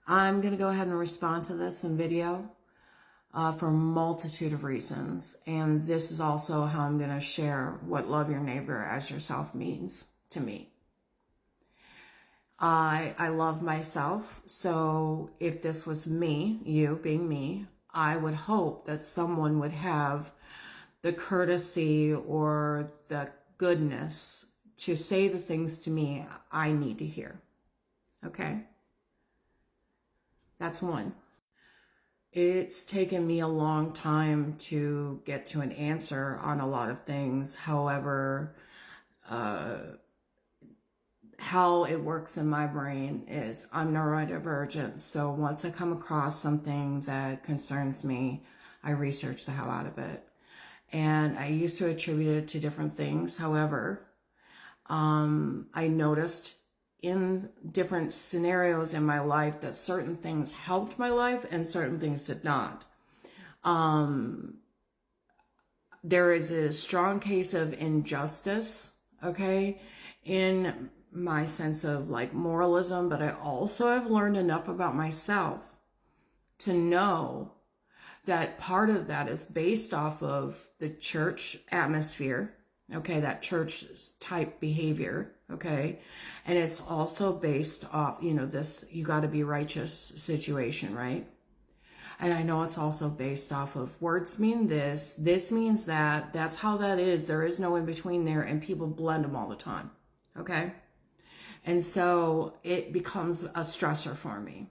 I'm going to go ahead and respond to this in video for a multitude of reasons. And this is also how I'm going to share what love your neighbor as yourself means to me. I love myself. So if this was me, you being me, I would hope that someone would have the courtesy or the goodness to say the things to me I need to hear. Okay? That's one. It's taken me a long time to get to an answer on a lot of things. However, how it works in my brain is I'm neurodivergent. So once I come across something that concerns me, I research the hell out of it. And I used to attribute it to different things. However, I noticed in different scenarios in my life that certain things helped my life and certain things did not. There is a strong case of injustice, okay, in my sense of like moralism, but I also have learned enough about myself to know that part of that is based off of the church atmosphere, okay, that church type behavior, okay, and it's also based off, this you got to be righteous situation, right? And I know it's also based off of words mean this means that, that's how that is. There is no in between there, and people blend them all the time, okay? And so it becomes a stressor for me.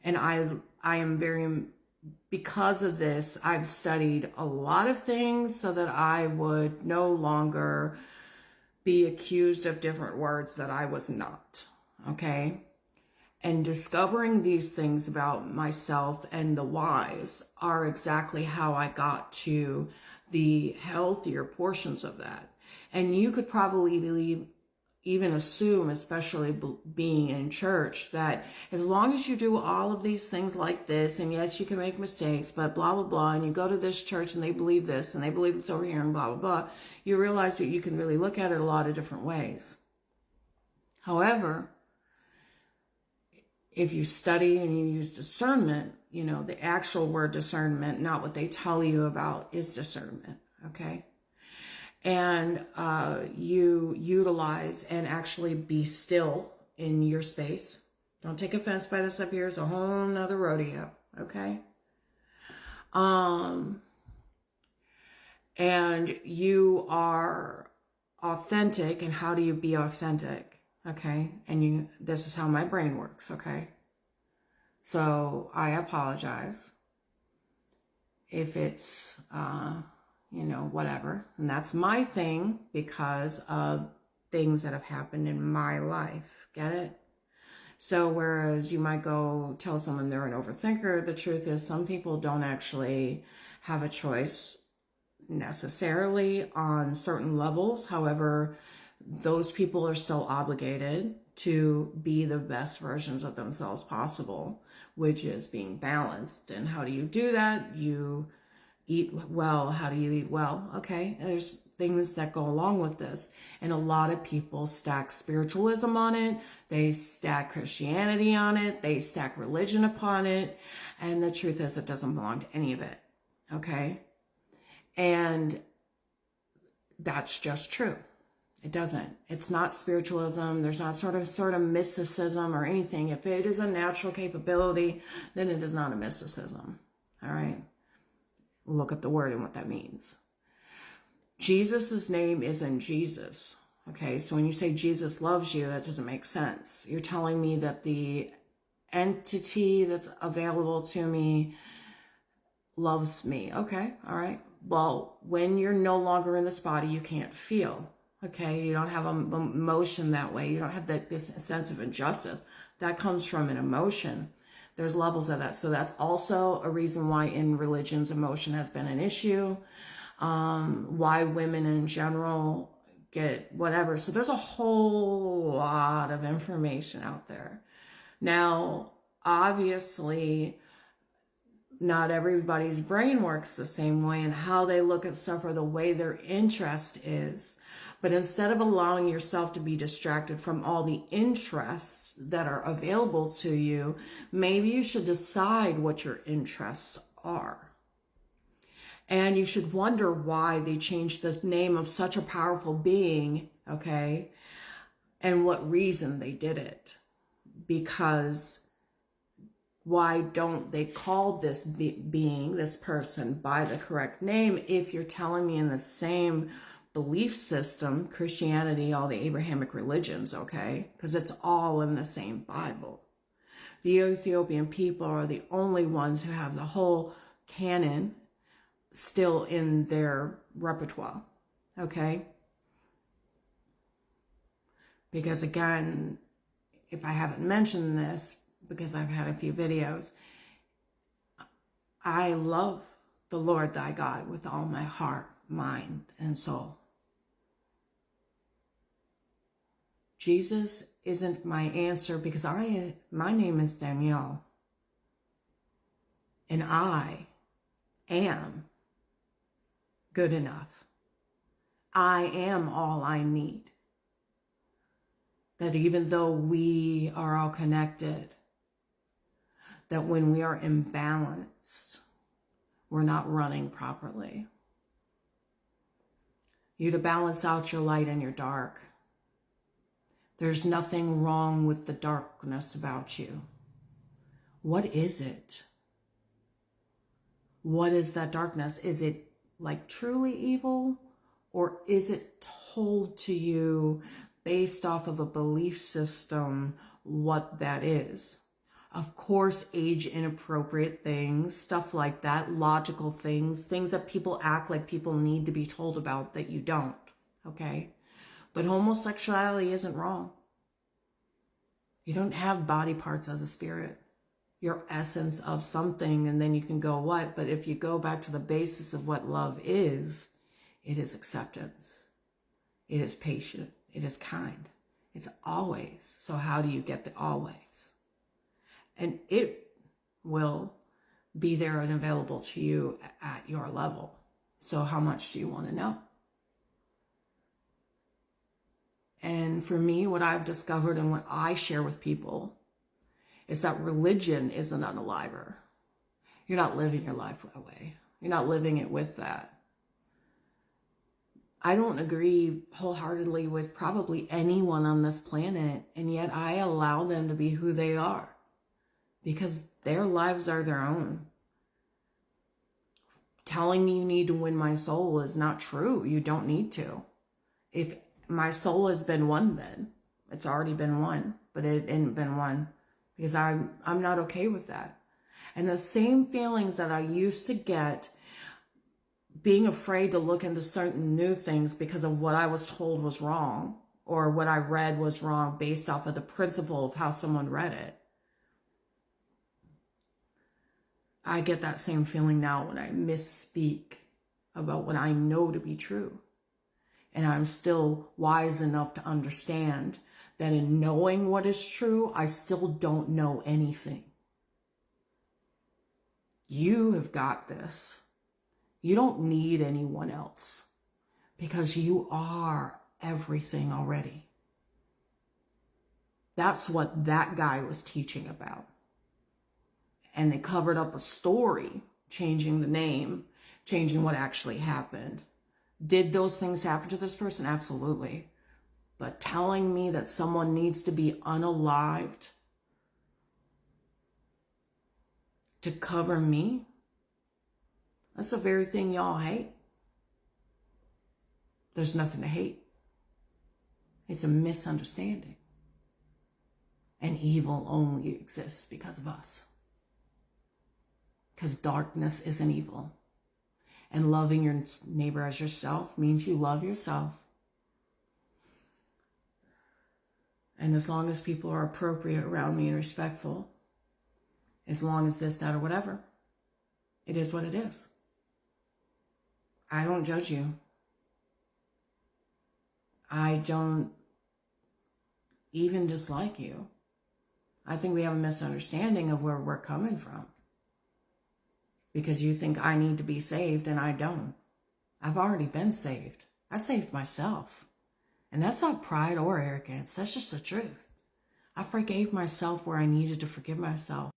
And I am very, because of this, I've studied a lot of things so that I would no longer be accused of different words that I was not, okay? And discovering these things about myself and the whys are exactly how I got to the healthier portions of that. And you could probably even assume, especially being in church, that as long as you do all of these things like this, and yes, you can make mistakes, but blah, blah, blah, and you go to this church and they believe this and they believe it's over here and blah, blah, blah, you realize that you can really look at it a lot of different ways. However, if you study and you use discernment, the actual word discernment, not what they tell you about, is discernment, okay? And you utilize and actually be still in your space. Don't take offense by this up here. It's a whole nother rodeo, okay? And you are authentic. And how do you be authentic? Okay, and this is how my brain works, okay? So I apologize if it's, whatever. And that's my thing because of things that have happened in my life, get it? So whereas you might go tell someone they're an overthinker, the truth is some people don't actually have a choice necessarily on certain levels. However, those people are still obligated to be the best versions of themselves possible, which is being balanced. And how do you do that? You eat well. How do you eat well? Okay, there's things that go along with this. And a lot of people stack spiritualism on it. They stack Christianity on it. They stack religion upon it. And the truth is it doesn't belong to any of it. Okay? And that's just true. It doesn't. It's not spiritualism. There's not sort of mysticism or anything. If it is a natural capability, then it is not a mysticism. All right? Look at the word and what that means. Jesus's name isn't Jesus. Okay? So when you say Jesus loves you, that doesn't make sense. You're telling me that the entity that's available to me loves me. Okay? All right. Well, when you're no longer in this body, you can't feel. Okay, you don't have an emotion that way. You don't have this sense of injustice. That comes from an emotion. There's levels of that. So that's also a reason why in religions emotion has been an issue. Why women in general get whatever. So there's a whole lot of information out there. Now, obviously, not everybody's brain works the same way, and how they look at stuff or the way their interest is. But instead of allowing yourself to be distracted from all the interests that are available to you, maybe you should decide what your interests are. And you should wonder why they changed the name of such a powerful being, okay? And what reason they did it. Because why don't they call this being, this person, by the correct name if you're telling me in the same belief system, Christianity, all the Abrahamic religions, okay? Because it's all in the same Bible. The Ethiopian people are the only ones who have the whole canon still in their repertoire, okay? Because again, if I haven't mentioned this, because I've had a few videos, I love the Lord thy God with all my heart, mind, and soul. Jesus isn't my answer because my name is Danielle. And I am good enough. I am all I need. That even though we are all connected, that when we are imbalanced, we're not running properly. You to balance out your light and your dark. There's nothing wrong with the darkness about you. What is it? What is that darkness? Is it like truly evil? Or is it told to you based off of a belief system what that is? Of course, age inappropriate things, stuff like that, logical things, things that people act like people need to be told about that you don't, okay? But homosexuality isn't wrong. You don't have body parts as a spirit. Your essence of something, and then you can go what? But if you go back to the basis of what love is, it is acceptance. It is patient. It is kind. It's always. So how do you get the always? And it will be there and available to you at your level. So how much do you want to know? And for me, what I've discovered and what I share with people is that religion is an unaliver. You're not living your life that way. You're not living it with that. I don't agree wholeheartedly with probably anyone on this planet, and yet I allow them to be who they are because their lives are their own. Telling me you need to win my soul is not true. You don't need to. If my soul has been won, then it's already been won, but it ain't been won because I'm not okay with that. And the same feelings that I used to get being afraid to look into certain new things because of what I was told was wrong or what I read was wrong based off of the principle of how someone read it. I get that same feeling now when I misspeak about what I know to be true. And I'm still wise enough to understand that in knowing what is true, I still don't know anything. You have got this. You don't need anyone else because you are everything already. That's what that guy was teaching about. And they covered up a story, changing the name, changing what actually happened. Did those things happen to this person? Absolutely. But telling me that someone needs to be unalived to cover me, that's the very thing y'all hate. There's nothing to hate. It's a misunderstanding. And evil only exists because of us. Because darkness isn't evil. And loving your neighbor as yourself means you love yourself. And as long as people are appropriate around me and respectful, as long as this, that, or whatever, it is what it is. I don't judge you. I don't even dislike you. I think we have a misunderstanding of where we're coming from. because you think I need to be saved and I don't. I've already been saved. I saved myself. And that's not pride or arrogance. That's just the truth. I forgave myself where I needed to forgive myself.